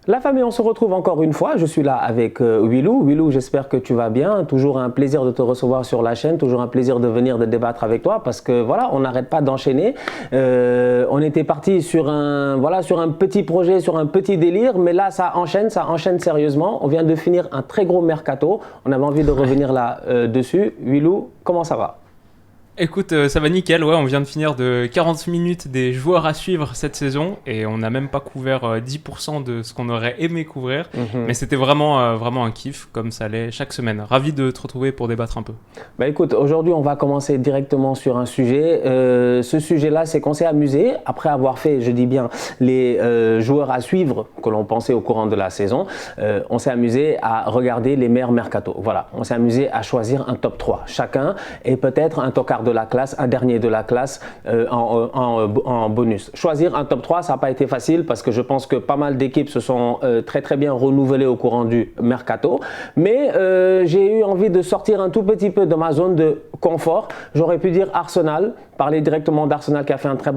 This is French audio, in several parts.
La famille, on se retrouve encore une fois. Je suis là avec Willou. Willou, j'espère que tu vas bien. Toujours un plaisir de te recevoir sur la chaîne. Toujours un plaisir de venir de débattre avec toi parce que voilà, on n'arrête pas d'enchaîner. On était parti sur un petit projet, sur un petit délire, mais là, ça enchaîne sérieusement. On vient de finir un très gros mercato. On avait envie de revenir là dessus. Willou, comment ça va? Écoute, ça va nickel, ouais, on vient de finir de 40 minutes des joueurs à suivre cette saison et on n'a même pas couvert 10% de ce qu'on aurait aimé couvrir, mais c'était vraiment un kiff comme ça l'est chaque semaine. Ravi de te retrouver pour débattre un peu. Bah écoute, aujourd'hui on va commencer directement sur un sujet. Ce sujet-là, c'est qu'on s'est amusé après avoir fait, je dis bien, les joueurs à suivre que l'on pensait au courant de la saison. On s'est amusé à regarder les meilleurs mercatos. Voilà, on s'est amusé à choisir un top 3 chacun et peut-être un tocard de la classe, un dernier de la classe en bonus. Choisir un top 3, ça n'a pas été facile parce que je pense que pas mal d'équipes se sont très bien renouvelées au courant du mercato. Mais j'ai eu envie de sortir un tout petit peu de ma zone de confort. J'aurais pu dire Arsenal, parler directement d'Arsenal qui a fait un très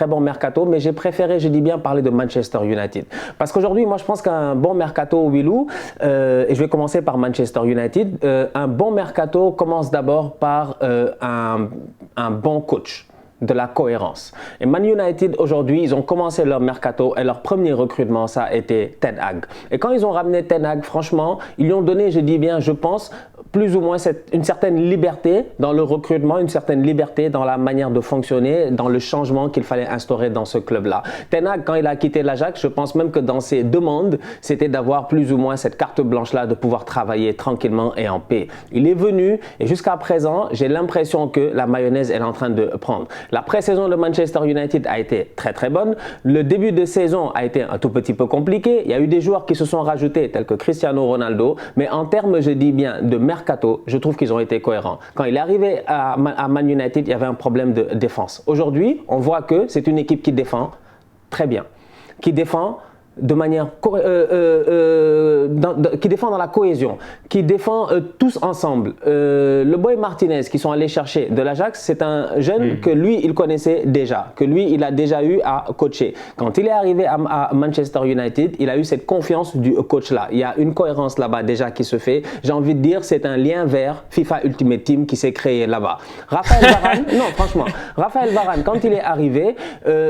bon mercato, mais j'ai préféré, je dis bien, parler de Manchester United. Parce qu'aujourd'hui, moi je pense qu'un bon mercato, Willou, et je vais commencer par Manchester United, un bon mercato commence d'abord par un bon coach, de la cohérence. Et Man United aujourd'hui, ils ont commencé leur mercato et leur premier recrutement, ça a été Ten Hag. Et quand ils ont ramené Ten Hag, franchement, ils lui ont donné, je dis bien, je pense, plus ou moins une certaine liberté dans le recrutement, une certaine liberté dans la manière de fonctionner, dans le changement qu'il fallait instaurer dans ce club-là. Ten Hag, quand il a quitté l'Ajax, je pense même que dans ses demandes, c'était d'avoir plus ou moins cette carte blanche-là, de pouvoir travailler tranquillement et en paix. Il est venu et jusqu'à présent, j'ai l'impression que la mayonnaise est en train de prendre. La pré-saison de Manchester United a été très bonne. Le début de saison a été un tout petit peu compliqué. Il y a eu des joueurs qui se sont rajoutés, tels que Cristiano Ronaldo, mais en termes, je dis bien, de mercato, je trouve qu'ils ont été cohérents. Quand il est arrivé à Man United, il y avait un problème de défense. Aujourd'hui, on voit que c'est une équipe qui défend très bien, qui défend de manière qui défend dans la cohésion, qui défend tous ensemble. Le boy Martinez qui sont allés chercher de l'Ajax, c'est un jeune que lui il connaissait déjà, que lui il a déjà eu à coacher. Quand il est arrivé à Manchester United, il a eu cette confiance du coach là. Il y a une cohérence là-bas déjà qui se fait. J'ai envie de dire c'est un lien vers FIFA Ultimate Team qui s'est créé là-bas. Raphaël Varane, non franchement, Raphaël Varane quand il est arrivé,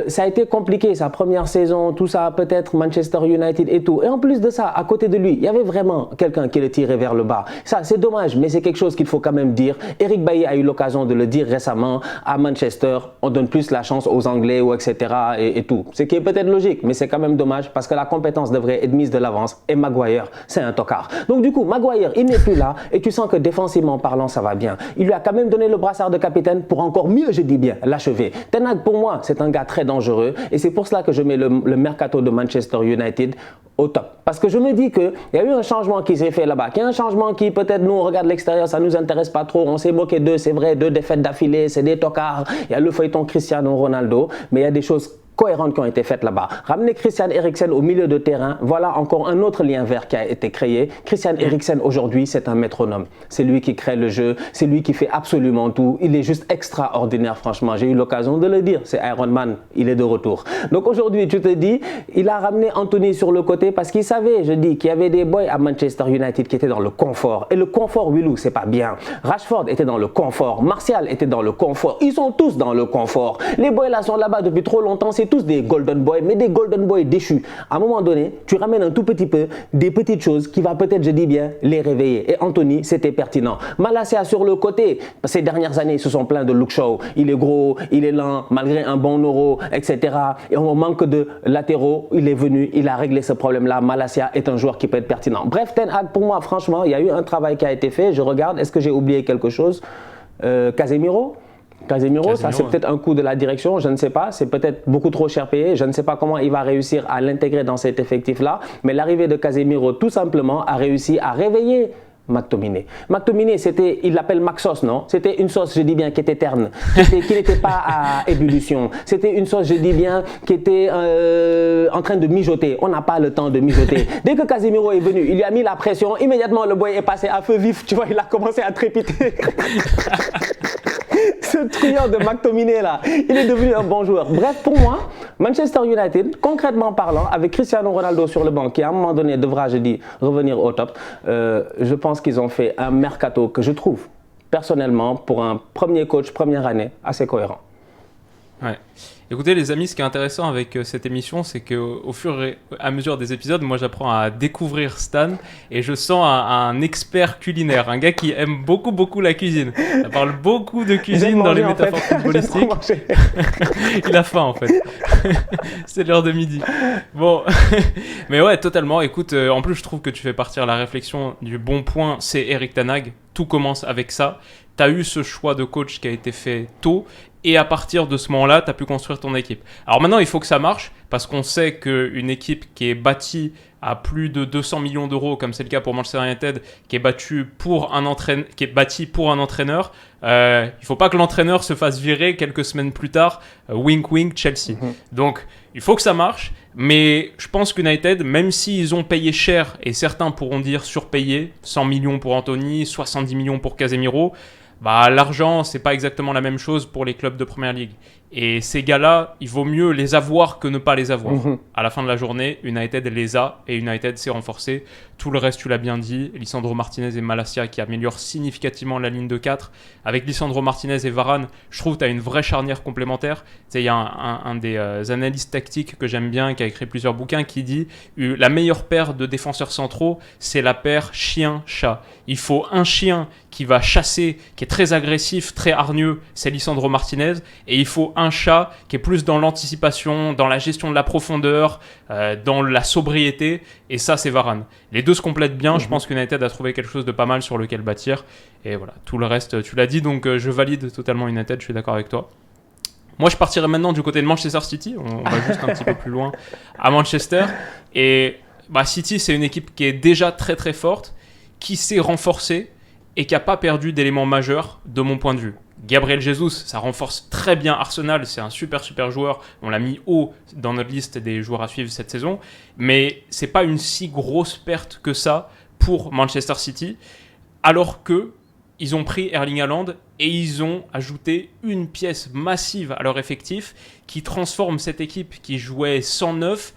ça a été compliqué sa première saison, tout ça peut-être Manchester United et tout. Et en plus de ça, à côté de lui, il y avait vraiment quelqu'un qui le tirait vers le bas. Ça, c'est dommage, mais c'est quelque chose qu'il faut quand même dire. Eric Bailly a eu l'occasion de le dire récemment. À Manchester, on donne plus la chance aux Anglais ou etc. et tout. Ce qui est peut-être logique, mais c'est quand même dommage parce que la compétence devrait être mise de l'avance. Et Maguire, c'est un tocard. Donc du coup, Maguire, il n'est plus là et tu sens que défensivement parlant, ça va bien. Il lui a quand même donné le brassard de capitaine pour encore mieux, je dis bien, l'achever. Ten Hag, pour moi, c'est un gars très dangereux et c'est pour cela que je mets le mercato de Manchester United au top. Parce que je me dis qu'il y a eu un changement qui s'est fait là-bas, qu'il y a un changement qui peut-être nous on regarde l'extérieur, ça ne nous intéresse pas trop, on s'est moqué d'eux, c'est vrai, 2 défaites d'affilée, c'est des tocards, il y a le feuilleton Cristiano Ronaldo, mais il y a des choses cohérentes qui ont été faites là-bas. Ramener Christian Eriksen au milieu de terrain, voilà encore un autre lien vert qui a été créé. Christian Eriksen aujourd'hui, c'est un métronome. C'est lui qui crée le jeu, c'est lui qui fait absolument tout. Il est juste extraordinaire, franchement. J'ai eu l'occasion de le dire. C'est Iron Man, il est de retour. Donc aujourd'hui, tu te dis, il a ramené Anthony sur le côté parce qu'il savait, je dis, qu'il y avait des boys à Manchester United qui étaient dans le confort. Et le confort, Willou, c'est pas bien. Rashford était dans le confort. Martial était dans le confort. Ils sont tous dans le confort. Les boys là sont là-bas depuis trop longtemps. C'est tous des golden boys, mais des golden boys déchus. À un moment donné, tu ramènes un tout petit peu des petites choses qui va peut-être, je dis bien, les réveiller. Et Anthony, c'était pertinent. Malacia sur le côté, ces dernières années, ils se sont plaints de Luke Shaw. Il est gros, il est lent, malgré un bon neuro, etc. Et on manque de latéraux. Il est venu, il a réglé ce problème-là. Malacia est un joueur qui peut être pertinent. Bref, Ten Hag, pour moi, franchement, il y a eu un travail qui a été fait. Je regarde, est-ce que j'ai oublié quelque chose? Casemiro, ça c'est peut-être un coup de la direction, je ne sais pas, c'est peut-être beaucoup trop cher payé, je ne sais pas comment il va réussir à l'intégrer dans cet effectif-là, mais l'arrivée de Casemiro tout simplement a réussi à réveiller McTominay. McTominay, c'était, il l'appelle Maxos, non? C'était une sauce, je dis bien, qui était terne, qui n'était pas à ébullition. C'était une sauce, je dis bien, qui était en train de mijoter. On n'a pas le temps de mijoter. Dès que Casemiro est venu, il lui a mis la pression, immédiatement le boy est passé à feu vif, tu vois, il a commencé à trépiter. Ce truand de McTominay là, il est devenu un bon joueur. Bref, pour moi, Manchester United, concrètement parlant, avec Cristiano Ronaldo sur le banc, qui à un moment donné devra, je dis, revenir au top, je pense qu'ils ont fait un mercato que je trouve, personnellement, pour un premier coach, première année, assez cohérent. Ouais. Écoutez les amis, ce qui est intéressant avec cette émission, c'est qu'au fur et à mesure des épisodes, moi j'apprends à découvrir Stan et je sens un expert culinaire, un gars qui aime beaucoup la cuisine. Il parle beaucoup de cuisine dans les métaphores footballistiques. Il a faim en fait. C'est l'heure de midi. Bon, mais ouais, totalement. Écoute, en plus je trouve que tu fais partir la réflexion du bon point, c'est Erik ten Hag. Tout commence avec ça. Tu as eu ce choix de coach qui a été fait tôt. Et à partir de ce moment-là, tu as pu construire ton équipe. Alors maintenant, il faut que ça marche, parce qu'on sait qu'une équipe qui est bâtie à plus de 200 millions d'euros, comme c'est le cas pour Manchester United, qui est bâtie pour un entraîneur, il ne faut pas que l'entraîneur se fasse virer quelques semaines plus tard, wink wink Chelsea. Donc, il faut que ça marche, mais je pense qu'United, même s'ils ont payé cher, et certains pourront dire surpayé, 100 millions pour Anthony, 70 millions pour Casemiro, bah, l'argent, c'est pas exactement la même chose pour les clubs de Première Ligue. Et ces gars-là, il vaut mieux les avoir que ne pas les avoir. À la fin de la journée, United les a et United s'est renforcé. Tout le reste, tu l'as bien dit, Lisandro Martinez et Malacia qui améliorent significativement la ligne de 4. Avec Lisandro Martinez et Varane, je trouve que tu as une vraie charnière complémentaire. Tu sais, il y a un des analystes tactiques que j'aime bien, qui a écrit plusieurs bouquins, qui dit la meilleure paire de défenseurs centraux, c'est la paire chien-chat. Il faut un chien qui va chasser, qui est très agressif, très hargneux, c'est Lisandro Martinez, et il faut un chat qui est plus dans l'anticipation, dans la gestion de la profondeur, dans la sobriété, et ça c'est Varane. Les deux se complètent bien, je pense qu'United a trouvé quelque chose de pas mal sur lequel bâtir, et voilà, tout le reste tu l'as dit, donc je valide totalement United, je suis d'accord avec toi. Moi je partirai maintenant du côté de Manchester City, on va juste un petit peu plus loin à Manchester, et bah, City c'est une équipe qui est déjà très très forte, qui s'est renforcée, et qui n'a pas perdu d'éléments majeurs de mon point de vue. Gabriel Jesus, ça renforce très bien Arsenal, c'est un super joueur, on l'a mis haut dans notre liste des joueurs à suivre cette saison, mais c'est pas une si grosse perte que ça pour Manchester City, alors que ils ont pris Erling Haaland et ils ont ajouté une pièce massive à leur effectif qui transforme cette équipe qui jouait 109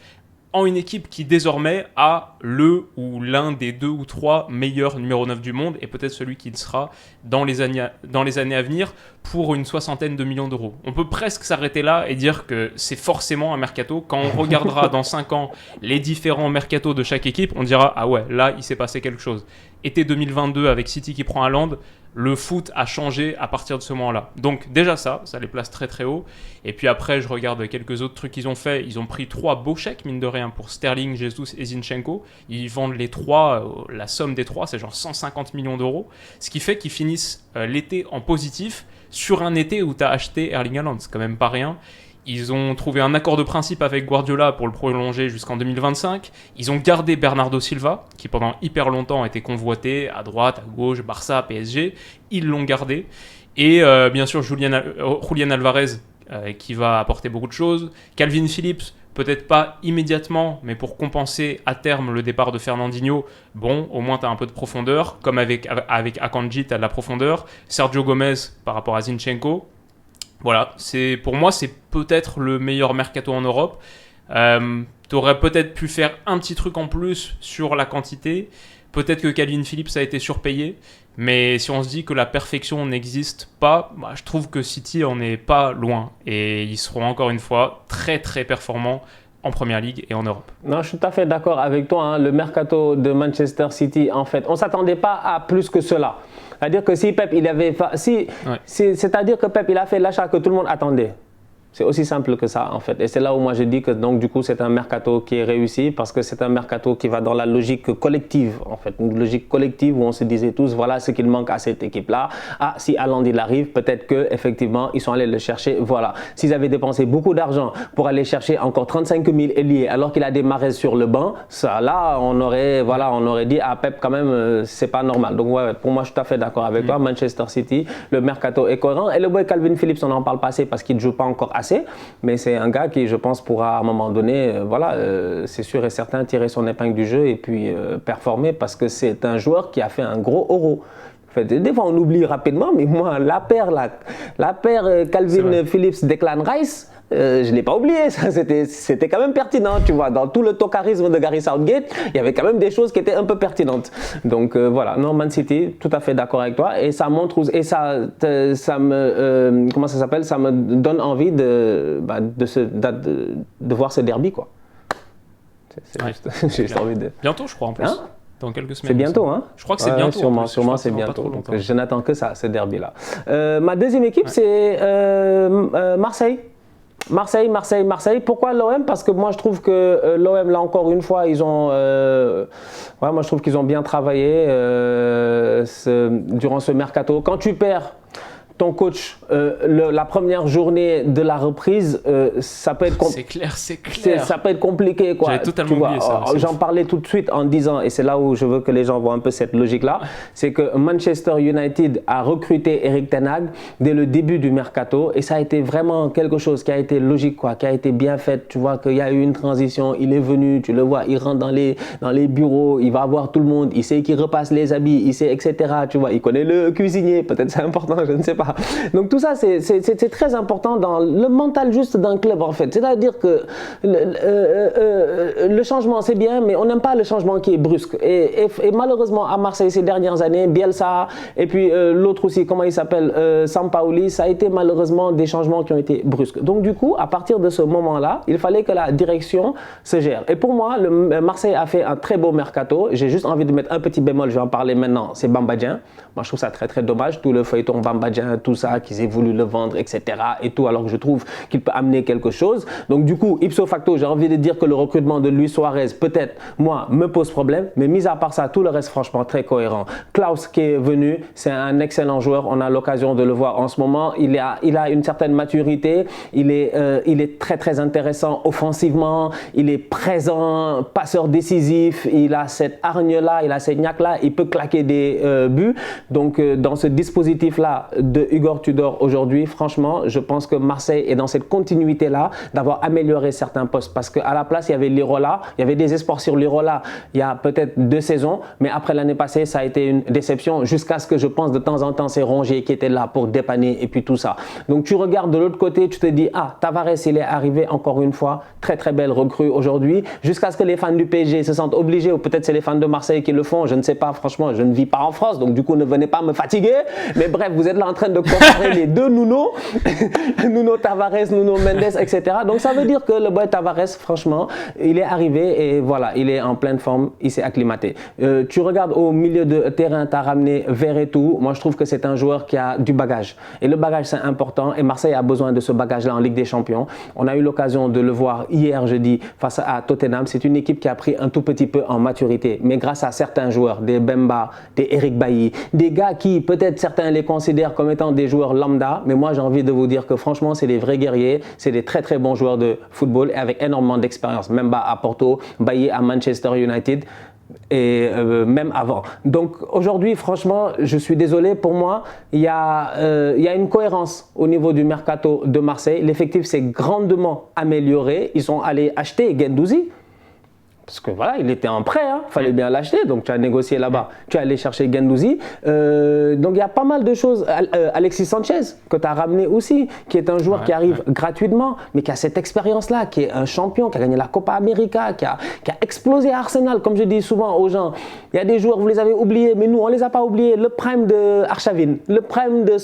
en une équipe qui désormais a le ou l'un des 2 ou 3 meilleurs numéro 9 du monde et peut-être celui qui le sera dans les années à venir pour une 60aine de millions d'euros. On peut presque s'arrêter là et dire que c'est forcément un mercato. Quand on regardera dans 5 ans les différents mercatos de chaque équipe, on dira « Ah ouais, là, il s'est passé quelque chose ». Été 2022 avec City qui prend Haaland, le foot a changé à partir de ce moment-là. Donc déjà ça les place très très haut. Et puis après, je regarde quelques autres trucs qu'ils ont fait. Ils ont pris 3 beaux chèques, mine de rien, pour Sterling, Jesus et Zinchenko. Ils vendent les 3, la somme des 3, c'est genre 150 millions d'euros. Ce qui fait qu'ils finissent l'été en positif sur un été où tu as acheté Erling Haaland. C'est quand même pas rien. Ils ont trouvé un accord de principe avec Guardiola pour le prolonger jusqu'en 2025. Ils ont gardé Bernardo Silva, qui pendant hyper longtemps a été convoité à droite, à gauche, Barça, PSG. Ils l'ont gardé. Et bien sûr, Julian Alvarez, qui va apporter beaucoup de choses. Calvin Phillips, peut-être pas immédiatement, mais pour compenser à terme le départ de Fernandinho, bon, au moins tu as un peu de profondeur. Comme avec Akanji, tu as de la profondeur. Sergio Gomez par rapport à Zinchenko. Voilà, pour moi, c'est peut-être le meilleur mercato en Europe. Tu aurais peut-être pu faire un petit truc en plus sur la quantité. Peut-être que Calvin Phillips a été surpayé. Mais si on se dit que la perfection n'existe pas, bah, je trouve que City en est pas loin. Et ils seront encore une fois très très performants en Première Ligue et en Europe. Non, je suis tout à fait d'accord avec toi. Hein. Le mercato de Manchester City, en fait, on ne s'attendait pas à plus que cela. C'est-à-dire que si Pep, c'est-à-dire que Pep, il a fait l'achat que tout le monde attendait. C'est aussi simple que ça, en fait. Et c'est là où moi je dis que donc du coup c'est un mercato qui est réussi parce que c'est un mercato qui va dans la logique collective, en fait. Une logique collective où on se disait tous, voilà ce qu'il manque à cette équipe-là. Ah, si Haaland il arrive, peut-être qu'effectivement ils sont allés le chercher. Voilà. S'ils avaient dépensé beaucoup d'argent pour aller chercher encore 35 000 ailiers alors qu'il a des Mahrez sur le banc, ça là, on aurait dit à Pep quand même, c'est pas normal. Donc ouais, pour moi je suis tout à fait d'accord avec toi. Manchester City, le mercato est cohérent. Et le boy Calvin Phillips, on n'en parle pas assez parce qu'il ne joue pas encore assez, mais c'est un gars qui, je pense, pourra à un moment donné, c'est sûr et certain, tirer son épingle du jeu et puis performer parce que c'est un joueur qui a fait un gros euro. En fait, des fois, on oublie rapidement, mais moi, la paire Calvin Phillips, Declan Rice, je ne l'ai pas oublié. C'était quand même pertinent, tu vois. Dans tout le tocarisme de Gary Southgate, il y avait quand même des choses qui étaient un peu pertinentes. Donc voilà, non, Man City, tout à fait d'accord avec toi. Et ça montre, et ça me, comment ça s'appelle, ça me donne envie de voir ce derby, quoi. C'est juste envie de... Bientôt, je crois, en plus. Hein? Dans quelques semaines. C'est bientôt, hein? Je crois que c'est bientôt. Sûrement c'est bientôt. Donc, je n'attends que ça, ce derby-là. Ma deuxième équipe, c'est Marseille. Marseille. Pourquoi l'OM? Parce que moi, je trouve que l'OM, là encore une fois, moi, je trouve qu'ils ont bien travaillé durant ce mercato. Quand tu perds ton coach, la première journée de la reprise, ça peut être c'est clair. Ça peut être compliqué, quoi. J'avais totalement oublié ça. J'en parlais tout de suite en disant, et c'est là où je veux que les gens voient un peu cette logique-là, c'est que Manchester United a recruté Erik ten Hag dès le début du mercato, et ça a été vraiment quelque chose qui a été logique, quoi, qui a été bien fait. Tu vois qu'il y a eu une transition, il est venu, tu le vois, il rentre dans les bureaux, il va voir tout le monde, il sait qu'il repasse les habits, il sait, etc. Tu vois, il connaît le cuisinier, peut-être c'est important, je ne sais pas. Donc tout ça, c'est très important dans le mental juste d'un club, en fait. C'est-à-dire que le changement, c'est bien, mais on n'aime pas le changement qui est brusque. Et malheureusement, à Marseille, ces dernières années, Bielsa, et puis l'autre aussi, comment il s'appelle, Sampaoli, ça a été malheureusement des changements qui ont été brusques. Donc du coup, à partir de ce moment-là, il fallait que la direction se gère. Et pour moi, Marseille a fait un très beau mercato. J'ai juste envie de mettre un petit bémol, je vais en parler maintenant, c'est Bamba Dieng. Moi, je trouve ça très très dommage, tout le feuilleton Bamba Dieng, tout ça, qu'ils aient voulu le vendre, etc. et tout, alors que je trouve qu'il peut amener quelque chose. Donc du coup, ipso facto, j'ai envie de dire que le recrutement de Luis Suarez, peut-être, moi, me pose problème, mais mis à part ça, tout le reste, franchement, très cohérent. Klaus qui est venu, c'est un excellent joueur, on a l'occasion de le voir en ce moment, il a une certaine maturité, il est très très intéressant offensivement, il est présent, passeur décisif, il a cette hargne-là, il a cette niaque-là, il peut claquer des buts. Donc dans ce dispositif-là de Igor Tudor aujourd'hui, franchement, je pense que Marseille est dans cette continuité-là d'avoir amélioré certains postes, parce qu'à la place, il y avait Lirola, il y avait des espoirs sur Lirola il y a peut-être 2 saisons, mais après l'année passée, ça a été une déception, jusqu'à ce que je pense de temps en temps, c'est Rongier qui était là pour dépanner et puis tout ça. Donc tu regardes de l'autre côté, tu te dis, ah, Tavares, il est arrivé encore une fois, très très belle recrue aujourd'hui, jusqu'à ce que les fans du PSG se sentent obligés, ou peut-être c'est les fans de Marseille qui le font, je ne sais pas, franchement, je ne vis pas en France, donc du coup, ne venez pas me fatiguer, mais bref, vous êtes là en train de comparer les deux Nuno, Nuno Tavares, Nuno Mendes, etc. Donc ça veut dire que le boy Tavares, franchement, il est arrivé et voilà, il est en pleine forme, il s'est acclimaté. Tu regardes au milieu de terrain, tu as ramené Verretou. Moi, je trouve que c'est un joueur qui a du bagage. Et le bagage, c'est important. Et Marseille a besoin de ce bagage-là en Ligue des Champions. On a eu l'occasion de le voir hier, jeudi, face à Tottenham. C'est une équipe qui a pris un tout petit peu en maturité. Mais grâce à certains joueurs, des Bemba, des Eric Bailly, des gars qui, peut-être certains les considèrent comme étant des joueurs lambda. Mais moi, j'ai envie de vous dire que franchement, c'est des vrais guerriers. C'est des très, très bons joueurs de football et avec énormément d'expérience. Bemba à Porto, Bailly à Manchester United. Et même avant. Donc aujourd'hui, franchement, je suis désolé, pour moi, il y a une cohérence au niveau du mercato de Marseille. L'effectif s'est grandement amélioré. Ils sont allés acheter Guendouzi. Parce que voilà, il était en prêt, il fallait bien l'acheter, donc tu as négocié là-bas, tu es allé chercher Guendouzi. Donc il y a pas mal de choses. Alexis Sanchez, que tu as ramené aussi, qui est un joueur qui arrive gratuitement, mais qui a cette expérience-là, qui est un champion, qui a gagné la Copa América, qui a explosé à Arsenal, comme je dis souvent aux gens. Il y a des joueurs, vous les avez oubliés, mais nous, on ne les a pas oubliés. Le prime de Arshavin, le prime de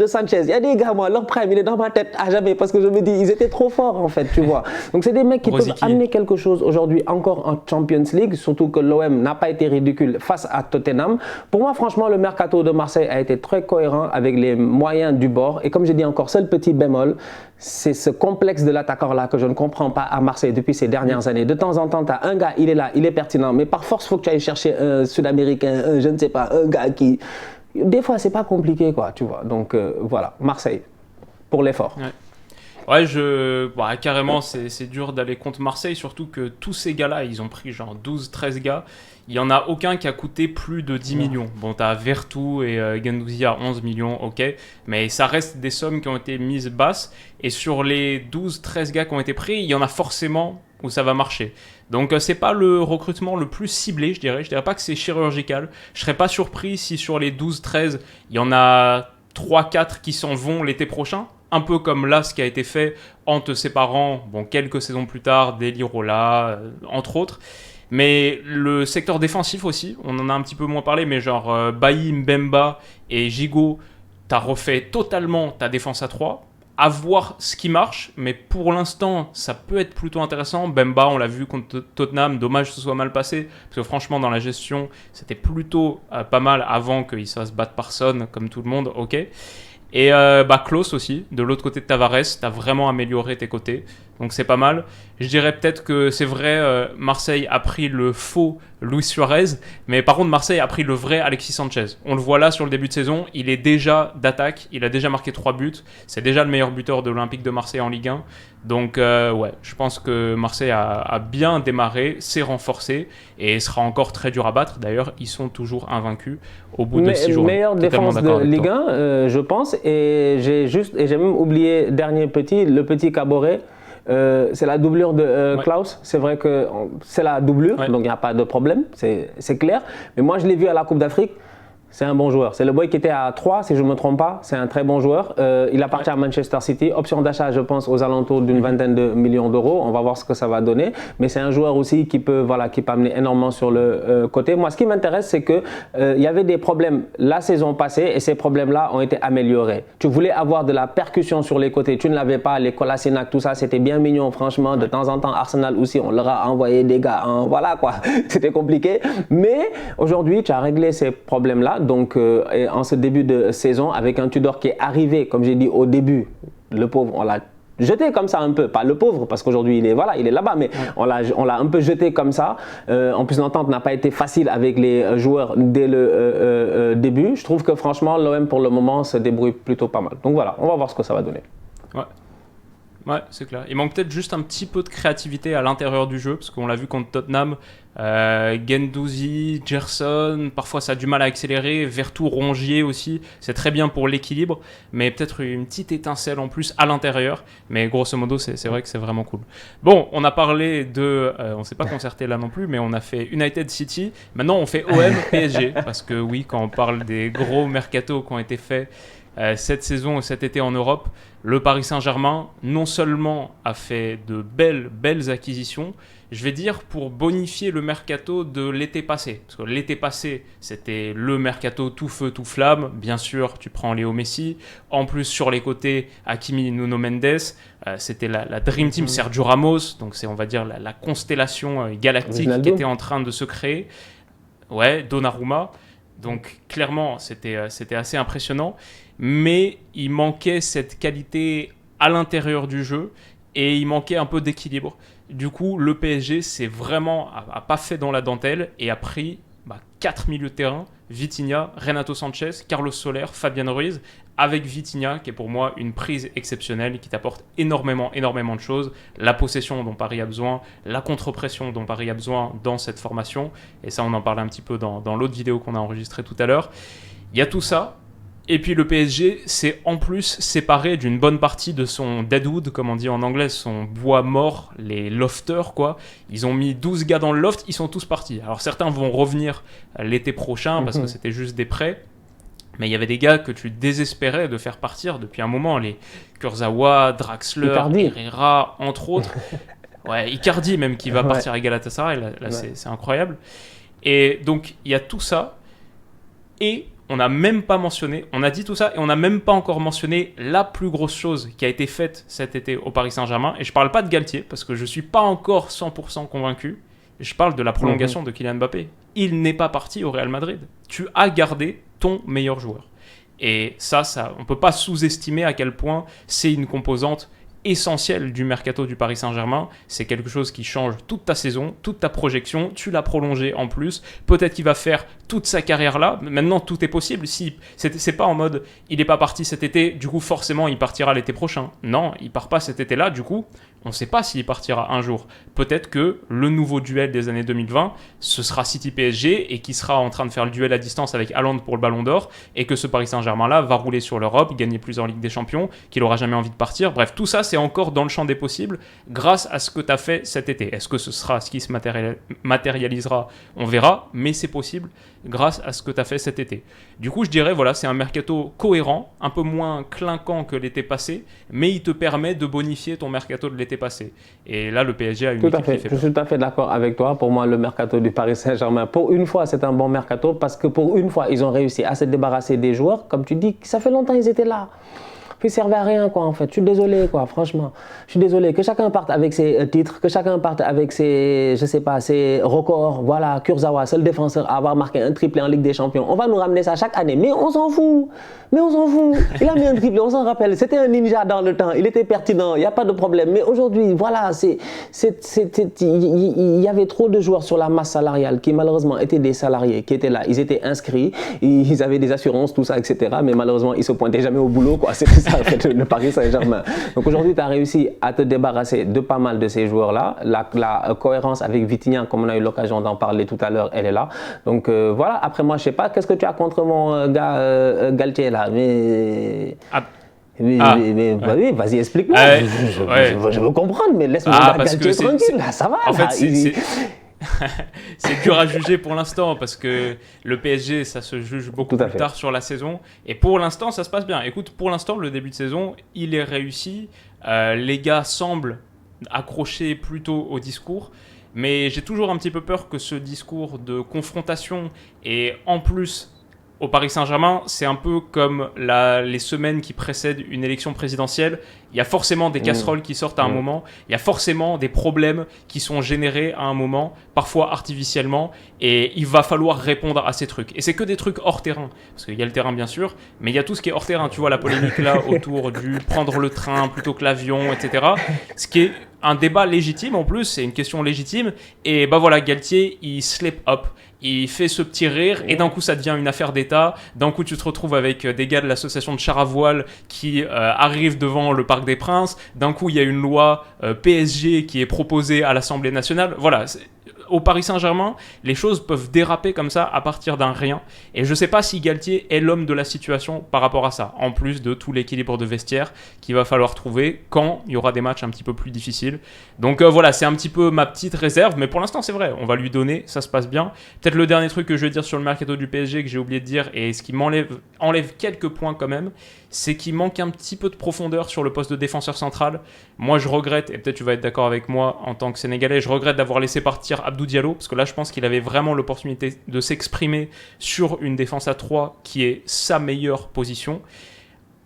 Sanchez. Il y a des gars, moi, leur prime, il est dans ma tête à jamais, parce que je me dis, ils étaient trop forts, en fait, tu vois. Donc c'est des mecs qui peuvent amener quelque chose aujourd'hui, encore en Champions League, surtout que l'OM n'a pas été ridicule face à Tottenham. Pour moi, franchement, le mercato de Marseille a été très cohérent avec les moyens du bord. Et comme je dis encore, seul petit bémol, c'est ce complexe de l'attaquant-là que je ne comprends pas à Marseille depuis ces dernières années. De temps en temps, tu as un gars, il est là, il est pertinent, mais par force, il faut que tu ailles chercher un Sud-Américain, je ne sais pas, un gars qui... Des fois, c'est pas compliqué, quoi, tu vois. Donc, voilà, Marseille, pour l'effort. Ouais, carrément, c'est dur d'aller contre Marseille, surtout que tous ces gars-là, ils ont pris genre 12-13 gars. Il n'y en a aucun qui a coûté plus de 10 millions. Bon, tu as Vertou et Guendouzi à 11 millions, ok. Mais ça reste des sommes qui ont été mises basses. Et sur les 12-13 gars qui ont été pris, il y en a forcément où ça va marcher. Donc c'est pas le recrutement le plus ciblé, je dirais pas que c'est chirurgical. Je serais pas surpris si sur les 12-13, il y en a 3-4 qui s'en vont l'été prochain, un peu comme là ce qui a été fait en te séparant, quelques saisons plus tard, Delirola, entre autres. Mais le secteur défensif aussi, on en a un petit peu moins parlé, mais genre Bailly, Mbemba et Gigot, t'as refait totalement ta défense à 3. À voir ce qui marche, mais pour l'instant, ça peut être plutôt intéressant. Mbemba, on l'a vu contre Tottenham, dommage que ce soit mal passé, parce que franchement, dans la gestion, c'était plutôt pas mal avant qu'il se fasse battre par Son, comme tout le monde, ok. Et Klose aussi, de l'autre côté de Tavares, t'as vraiment amélioré tes côtés, donc c'est pas mal. Je dirais peut-être que c'est vrai, Marseille a pris le faux Luis Suarez, mais par contre Marseille a pris le vrai Alexis Sanchez. On le voit là sur le début de saison, il est déjà d'attaque, il a déjà marqué 3 buts, c'est déjà le meilleur buteur de l'Olympique de Marseille en Ligue 1. Donc ouais, je pense que Marseille a bien démarré, s'est renforcé et sera encore très dur à battre. D'ailleurs, ils sont toujours invaincus au bout de 6 jours. Meilleure défense de Ligue 1, je pense. Et j'ai même oublié le petit Caboret. C'est la doublure de Klaus. C'est vrai que c'est la doublure, donc il n'y a pas de problème, c'est clair. Mais moi, je l'ai vu à la Coupe d'Afrique. C'est un bon joueur. C'est le boy qui était à 3, si je ne me trompe pas. C'est un très bon joueur. Il appartient à Manchester City. Option d'achat, je pense, aux alentours d'une vingtaine de millions d'euros. On va voir ce que ça va donner. Mais c'est un joueur aussi qui peut amener énormément sur le côté. Moi, ce qui m'intéresse, c'est qu'il y avait des problèmes la saison passée et ces problèmes-là ont été améliorés. Tu voulais avoir de la percussion sur les côtés. Tu ne l'avais pas. Les Kolasinac, tout ça, c'était bien mignon, franchement. De temps en temps, Arsenal aussi, on leur a envoyé des gars. Voilà, quoi. C'était compliqué. Mais aujourd'hui, tu as réglé ces problèmes-là. Donc, en ce début de saison, avec un Tudor qui est arrivé, comme j'ai dit au début, le pauvre, on l'a jeté comme ça un peu, pas le pauvre, parce qu'aujourd'hui il est là-bas, mais on l'a un peu jeté comme ça. En plus, l'entente n'a pas été facile avec les joueurs dès le début. Je trouve que franchement, l'OM pour le moment se débrouille plutôt pas mal. Donc voilà, on va voir ce que ça va donner. Ouais, c'est clair. Il manque peut-être juste un petit peu de créativité à l'intérieur du jeu, parce qu'on l'a vu contre Tottenham, Guendouzi, Gerson, parfois ça a du mal à accélérer, Vertou, Rongier aussi, c'est très bien pour l'équilibre, mais peut-être une petite étincelle en plus à l'intérieur, mais grosso modo c'est vrai que c'est vraiment cool. Bon, on a parlé on s'est pas concerté là non plus, mais on a fait United City, maintenant on fait OM PSG, parce que oui, quand on parle des gros mercatos qui ont été faits cette saison et cet été en Europe, le Paris Saint-Germain non seulement a fait de belles acquisitions, je vais dire pour bonifier le mercato de l'été passé. Parce que l'été passé, c'était le mercato tout feu, tout flamme. Bien sûr, tu prends Léo Messi. En plus, sur les côtés, Hakimi, Nuno Mendes. C'était la Dream Team, Sergio Ramos. Donc c'est, on va dire, la constellation galactique qui était en train de se créer. Ouais, Donnarumma. Donc clairement, c'était assez impressionnant. Mais il manquait cette qualité à l'intérieur du jeu et il manquait un peu d'équilibre. Du coup, le PSG a pas fait dans la dentelle et a pris 4 milieux de terrain, Vitinha, Renato Sanchez, Carlos Soler, Fabian Ruiz, avec Vitinha qui est pour moi une prise exceptionnelle qui t'apporte énormément de choses. La possession dont Paris a besoin, la contre-pression dont Paris a besoin dans cette formation. Et ça, on en parlait un petit peu dans l'autre vidéo qu'on a enregistrée tout à l'heure. Il y a tout ça. Et puis le PSG s'est en plus séparé d'une bonne partie de son deadwood, comme on dit en anglais, son bois mort, les lofters quoi. Ils ont mis 12 gars dans le loft, ils sont tous partis. Alors certains vont revenir l'été prochain parce que c'était juste des prêts. Mais il y avait des gars que tu désespérais de faire partir depuis un moment. Les Kurzawa, Draxler, Icardi. Herrera, entre autres. Ouais, Icardi même qui va partir à Galatasaray, là c'est incroyable. Et donc il y a tout ça. Et on n'a même pas mentionné, on a dit tout ça et on n'a même pas encore mentionné la plus grosse chose qui a été faite cet été au Paris Saint-Germain. Et je ne parle pas de Galtier parce que je ne suis pas encore 100% convaincu. Je parle de la prolongation de Kylian Mbappé. Il n'est pas parti au Real Madrid. Tu as gardé ton meilleur joueur. Et ça on ne peut pas sous-estimer à quel point c'est une composante essentiel du mercato du Paris Saint-Germain. C'est quelque chose qui change toute ta saison, toute ta projection. Tu l'as prolongé en plus. Peut-être qu'il va faire toute sa carrière là. Maintenant, tout est possible. Si c'est pas en mode il n'est pas parti cet été, du coup forcément il partira l'été prochain. Non, il part pas cet été là. Du coup, On ne sait pas s'il partira un jour. Peut-être que le nouveau duel des années 2020, ce sera City-PSG et qui sera en train de faire le duel à distance avec Haaland pour le Ballon d'Or et que ce Paris Saint-Germain-là va rouler sur l'Europe, gagner plusieurs Ligues des Champions, qu'il n'aura jamais envie de partir. Bref, tout ça, c'est encore dans le champ des possibles grâce à ce que tu as fait cet été. Est-ce que ce sera ce qui se matérialisera? On verra, mais c'est possible grâce à ce que tu as fait cet été. Du coup, je dirais, voilà, c'est un mercato cohérent, un peu moins clinquant que l'été passé, mais il te permet de bonifier ton mercato de l'été passé. Et là, le PSG a une équipe qui fait Je suis tout à fait d'accord avec toi. Pour moi, le mercato du Paris Saint-Germain, pour une fois, c'est un bon mercato parce que pour une fois, ils ont réussi à se débarrasser des joueurs. Comme tu dis, ça fait longtemps qu'ils étaient là. Puis ils servaient à rien, quoi, en fait. Je suis désolé, quoi, franchement. Je suis désolé. Que chacun parte avec ses titres, que chacun parte avec ses, je sais pas, ses records. Voilà, Kurzawa, seul défenseur à avoir marqué un triplé en Ligue des Champions. On va nous ramener ça chaque année. Mais on s'en fout. Il a mis un triplé, on s'en rappelle. C'était un ninja dans le temps. Il était pertinent. Il n'y a pas de problème. Mais aujourd'hui, voilà, il y avait trop de joueurs sur la masse salariale qui, malheureusement, étaient des salariés qui étaient là. Ils étaient inscrits. Ils avaient des assurances, tout ça, etc. Mais malheureusement, ils ne se pointaient jamais au boulot, quoi. C'était ça, en fait, le Paris Saint-Germain. Donc aujourd'hui, tu as réussi à te débarrasser de pas mal de ces joueurs-là. La cohérence avec Vitinha, comme on a eu l'occasion d'en parler tout à l'heure, elle est là. Donc voilà. Après, moi, je ne sais pas, qu'est-ce que tu as contre mon gars Galtier, là? Mais ouais. Oui, vas-y, explique-moi. Je veux comprendre, mais laisse-moi Galtier tranquille, là, ça va. En là, fait, c'est dur à juger pour l'instant parce que le PSG, ça se juge beaucoup plus tard sur la saison. Et pour l'instant, ça se passe bien. Écoute, pour l'instant, le début de saison, il est réussi. Les gars semblent accrocher plutôt au discours. Mais j'ai toujours un petit peu peur que ce discours de confrontation et en plus... Au Paris Saint-Germain, c'est un peu comme les semaines qui précèdent une élection présidentielle. Il y a forcément des casseroles qui sortent à un moment. Il y a forcément des problèmes qui sont générés à un moment, parfois artificiellement. Et il va falloir répondre à ces trucs. Et c'est que des trucs hors terrain. Parce qu'il y a le terrain, bien sûr, mais il y a tout ce qui est hors terrain. Tu vois, la polémique là autour du prendre le train plutôt que l'avion, etc. Ce qui est un débat légitime en plus, c'est une question légitime. Et bah voilà, Galtier, il slip up. Il fait ce petit rire et d'un coup ça devient une affaire d'État. D'un coup tu te retrouves avec des gars de l'association de chars à voile qui arrivent devant le Parc des Princes. D'un coup il y a une loi PSG qui est proposée à l'Assemblée nationale. Voilà. Au Paris Saint-Germain, les choses peuvent déraper comme ça à partir d'un rien. Et je ne sais pas si Galtier est l'homme de la situation par rapport à ça, en plus de tout l'équilibre de vestiaire qu'il va falloir trouver quand il y aura des matchs un petit peu plus difficiles. Donc voilà, c'est un petit peu ma petite réserve, mais pour l'instant c'est vrai, on va lui donner, ça se passe bien. Peut-être le dernier truc que je veux dire sur le mercato du PSG que j'ai oublié de dire, et ce qui enlève quelques points quand même, c'est qu'il manque un petit peu de profondeur sur le poste de défenseur central. Moi je regrette, et peut-être tu vas être d'accord avec moi en tant que Sénégalais, je regrette d'avoir laissé partir Abdou Diallo, parce que là je pense qu'il avait vraiment l'opportunité de s'exprimer sur une défense à 3 qui est sa meilleure position,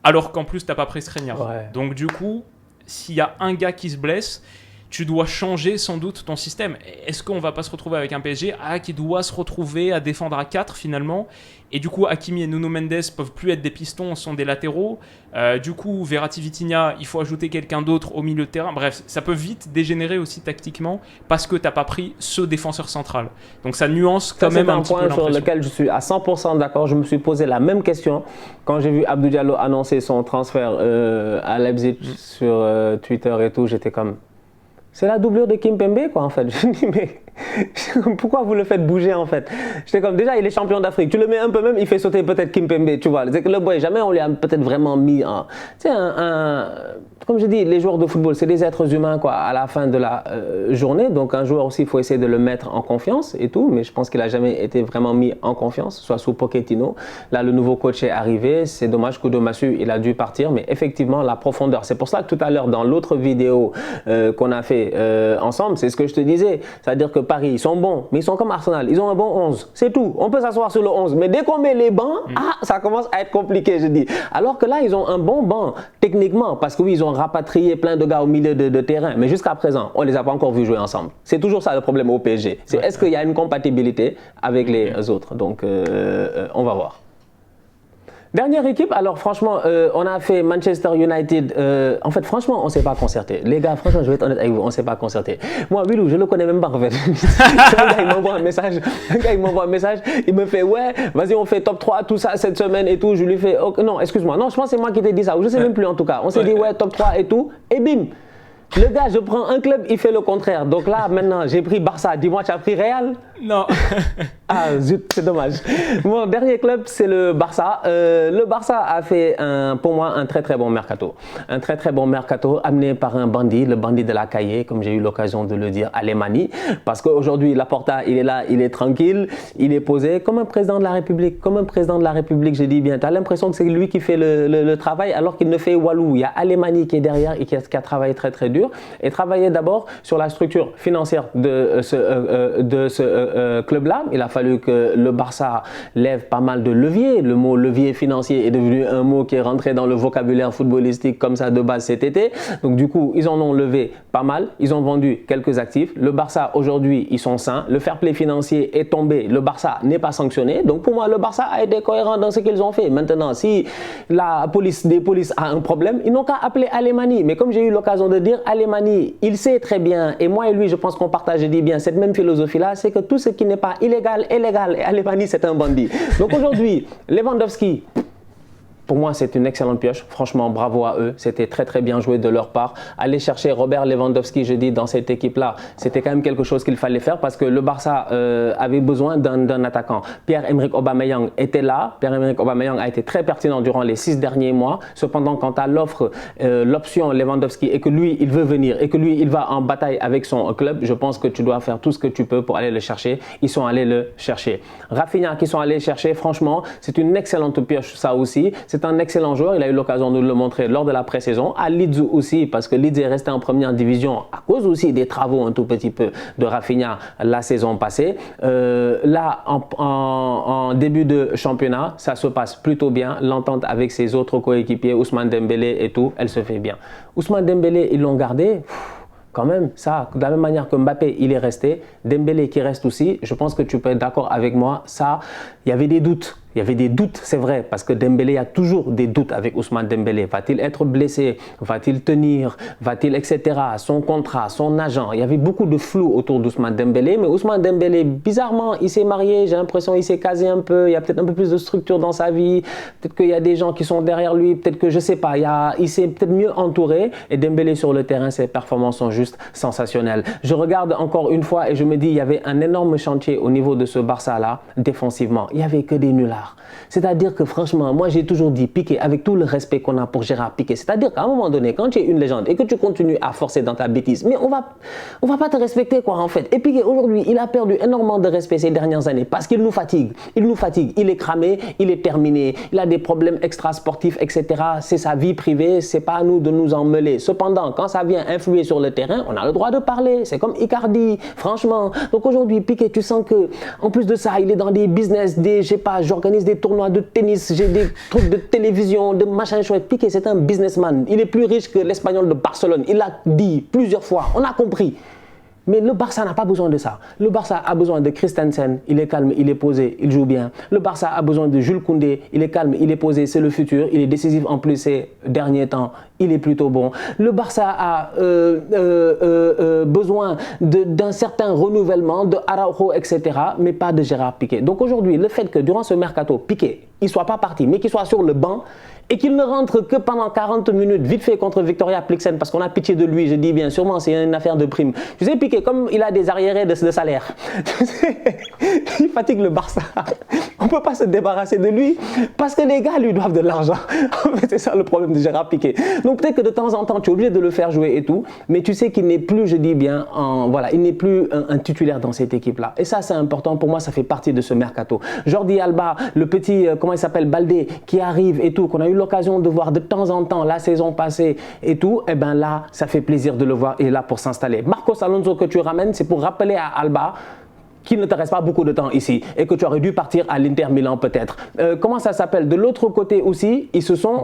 alors qu'en plus t'as pas pris Skriniar. Ouais. Donc du coup, s'il y a un gars qui se blesse, tu dois changer sans doute ton système. Est-ce qu'on va pas se retrouver avec un PSG qui doit se retrouver à défendre à 4 finalement, et du coup Hakimi et Nuno Mendes peuvent plus être des pistons, sont des latéraux. Du coup Verratti, Vitinha, il faut ajouter quelqu'un d'autre au milieu de terrain. Bref, ça peut vite dégénérer aussi tactiquement parce que t'as pas pris ce défenseur central. Donc ça nuance quand même un petit peu l'impression. C'est un point sur lequel je suis à 100% d'accord. Je me suis posé la même question quand j'ai vu Abdou Diallo annoncer son transfert à Leipzig sur Twitter et tout. J'étais comme... C'est la doublure de Kimpembe, quoi, en fait. Je me dis, mais pourquoi vous le faites bouger, en fait? J'étais comme, déjà, il est champion d'Afrique. Tu le mets un peu même, il fait sauter peut-être Kimpembe, tu vois. C'est que le boy, jamais on lui a peut-être vraiment mis un... Tu sais, comme je dis, les joueurs de football, c'est des êtres humains, quoi, à la fin de la journée. Donc, un joueur aussi, il faut essayer de le mettre en confiance et tout. Mais je pense qu'il n'a jamais été vraiment mis en confiance, soit sous Pochettino. Là, le nouveau coach est arrivé. C'est dommage que Domassu, il a dû partir. Mais effectivement, la profondeur. C'est pour ça que tout à l'heure, dans l'autre vidéo qu'on a fait ensemble, c'est ce que je te disais. C'est-à-dire que Paris, ils sont bons, mais ils sont comme Arsenal. Ils ont un bon 11. C'est tout. On peut s'asseoir sur le 11. Mais dès qu'on met les bancs, ça commence à être compliqué, je dis. Alors que là, ils ont un bon banc, techniquement. Parce que oui, ils ont rapatrié plein de gars au milieu de terrain. Mais jusqu'à présent, on ne les a pas encore vus jouer ensemble. C'est toujours ça le problème au PSG. C'est est-ce qu'il y a une compatibilité avec les autres? Donc, on va voir. Dernière équipe, alors franchement, on a fait Manchester United. En fait, franchement, on ne s'est pas concerté. Les gars, franchement, je vais être honnête avec vous, on ne s'est pas concerté. Moi, Willou, je ne le connais même pas en fait. Un gars, il m'envoie un message. Il me fait, ouais, vas-y, on fait top 3, tout ça cette semaine et tout. Je lui fais, okay, non, excuse-moi. Non, je pense que c'est moi qui t'ai dit ça. Ou je ne sais même plus en tout cas. On s'est dit, ouais, top 3 et tout. Et bim. Le gars, je prends un club, il fait le contraire. Donc là, maintenant, j'ai pris Barça. Dis-moi, tu as pris Real? Non. Ah, zut, c'est dommage. Mon dernier club, c'est le Barça. Le Barça a fait, pour moi, un très très bon mercato. Un très très bon mercato amené par un bandit, le bandit de la Caillé, comme j'ai eu l'occasion de le dire, Alemany. Parce qu'aujourd'hui, Laporta, il est là, il est tranquille, il est posé comme un président de la République. Comme un président de la République, je dis bien. Tu as l'impression que c'est lui qui fait le travail alors qu'il ne fait walou. Il y a Alemany qui est derrière et qui a travaillé très très dur. Et travaillé d'abord sur la structure financière de ce club-là. Il a fallu que le Barça lève pas mal de leviers. Le mot levier financier est devenu un mot qui est rentré dans le vocabulaire footballistique comme ça de base cet été. Donc du coup, ils en ont levé pas mal. Ils ont vendu quelques actifs. Le Barça, aujourd'hui, ils sont sains. Le fair play financier est tombé. Le Barça n'est pas sanctionné. Donc pour moi, le Barça a été cohérent dans ce qu'ils ont fait. Maintenant, si la police des polices a un problème, ils n'ont qu'à appeler Alemany. Mais comme j'ai eu l'occasion de dire, Alemany, il sait très bien, et moi et lui, je pense qu'on partage, je dis bien, cette même philosophie-là, c'est que tout ce qui n'est pas illégal est légal. Et Alemany, c'est un bandit. Donc aujourd'hui, Lewandowski, pour moi, c'est une excellente pioche. Franchement, bravo à eux. C'était très, très bien joué de leur part. Aller chercher Robert Lewandowski, je dis, dans cette équipe-là, c'était quand même quelque chose qu'il fallait faire parce que le Barça avait besoin d'un attaquant. Pierre-Emerick Aubameyang était là. Pierre-Emerick Aubameyang a été très pertinent durant les 6 derniers mois. Cependant, quand tu as l'option Lewandowski et que lui, il veut venir et que lui, il va en bataille avec son club, je pense que tu dois faire tout ce que tu peux pour aller le chercher. Ils sont allés le chercher. Rafinha, qui sont allés chercher, franchement, c'est une excellente pioche, ça aussi. C'est un excellent joueur, il a eu l'occasion de le montrer lors de la pré-saison. À Leeds aussi, parce que Leeds est resté en première division à cause aussi des travaux un tout petit peu de Rafinha la saison passée. Là, en début de championnat, ça se passe plutôt bien. L'entente avec ses autres coéquipiers, Ousmane Dembélé et tout, elle se fait bien. Ousmane Dembélé, ils l'ont gardé. Quand même, ça, de la même manière que Mbappé, il est resté, Dembélé qui reste aussi, je pense que tu peux être d'accord avec moi, ça, il y avait des doutes. Il y avait des doutes, c'est vrai, parce que Dembélé, il y a toujours des doutes avec Ousmane Dembélé. Va-t-il être blessé? Va-t-il tenir? Va-t-il, etc. Son contrat, son agent. Il y avait beaucoup de flou autour d'Ousmane Dembélé. Mais Ousmane Dembélé, bizarrement, il s'est marié. J'ai l'impression qu'il s'est casé un peu. Il y a peut-être un peu plus de structure dans sa vie. Peut-être qu'il y a des gens qui sont derrière lui. Peut-être que, je ne sais pas, il s'est peut-être mieux entouré. Et Dembélé sur le terrain, ses performances sont juste sensationnelles. Je regarde encore une fois et je me dis, il y avait un énorme chantier au niveau de ce Barça-là, défensivement. Il n'y avait que des nullards. C'est-à-dire que franchement, moi j'ai toujours dit Piqué, avec tout le respect qu'on a pour Gérard Piqué, c'est-à-dire qu'à un moment donné, quand tu es une légende et que tu continues à forcer dans ta bêtise, mais on va pas te respecter quoi en fait. Et Piqué aujourd'hui, il a perdu énormément de respect ces dernières années parce qu'il nous fatigue. Il est cramé, il est terminé, il a des problèmes extrasportifs, etc. C'est sa vie privée, c'est pas à nous de nous en mêler. Cependant, quand ça vient influer sur le terrain, on a le droit de parler. C'est comme Icardi, franchement. Donc aujourd'hui, Piqué, tu sens que en plus de ça, il est dans des business, je sais pas, j'organise des tournois de tennis, j'ai des trucs de télévision, de machin chouette. Piqué, c'est un businessman. Il est plus riche que l'Espagnol de Barcelone. Il l'a dit plusieurs fois. On a compris. Mais le Barça n'a pas besoin de ça. Le Barça a besoin de Christensen, il est calme, il est posé, il joue bien. Le Barça a besoin de Jules Koundé, il est calme, il est posé, c'est le futur, il est décisif en plus ces derniers temps, il est plutôt bon. Le Barça a besoin d'un certain renouvellement, de Araujo, etc., mais pas de Gérard Piqué. Donc aujourd'hui, le fait que durant ce mercato, Piqué, il ne soit pas parti, mais qu'il soit sur le banc, et qu'il ne rentre que pendant 40 minutes, vite fait contre Victoria Plixen, parce qu'on a pitié de lui, je dis bien, sûrement c'est une affaire de prime. Tu sais, Piqué, comme il a des arriérés de salaire, il fatigue le Barça. On ne peut pas se débarrasser de lui, parce que les gars lui doivent de l'argent. En fait, c'est ça le problème de Gérard Piqué. Donc peut-être que de temps en temps, tu es obligé de le faire jouer et tout, mais tu sais qu'il n'est plus, je dis bien, il n'est plus un titulaire dans cette équipe-là. Et ça, c'est important, pour moi, ça fait partie de ce mercato. Jordi Alba, le petit, comment il s'appelle, Baldé, qui arrive et tout, qu'on a eu l'occasion de voir de temps en temps la saison passée et tout, et bien là, ça fait plaisir de le voir, il est là pour s'installer. Marcos Alonso que tu ramènes, c'est pour rappeler à Alba qu'il ne te reste pas beaucoup de temps ici et que tu aurais dû partir à l'Inter Milan peut-être. Comment ça s'appelle? De l'autre côté aussi, ils se sont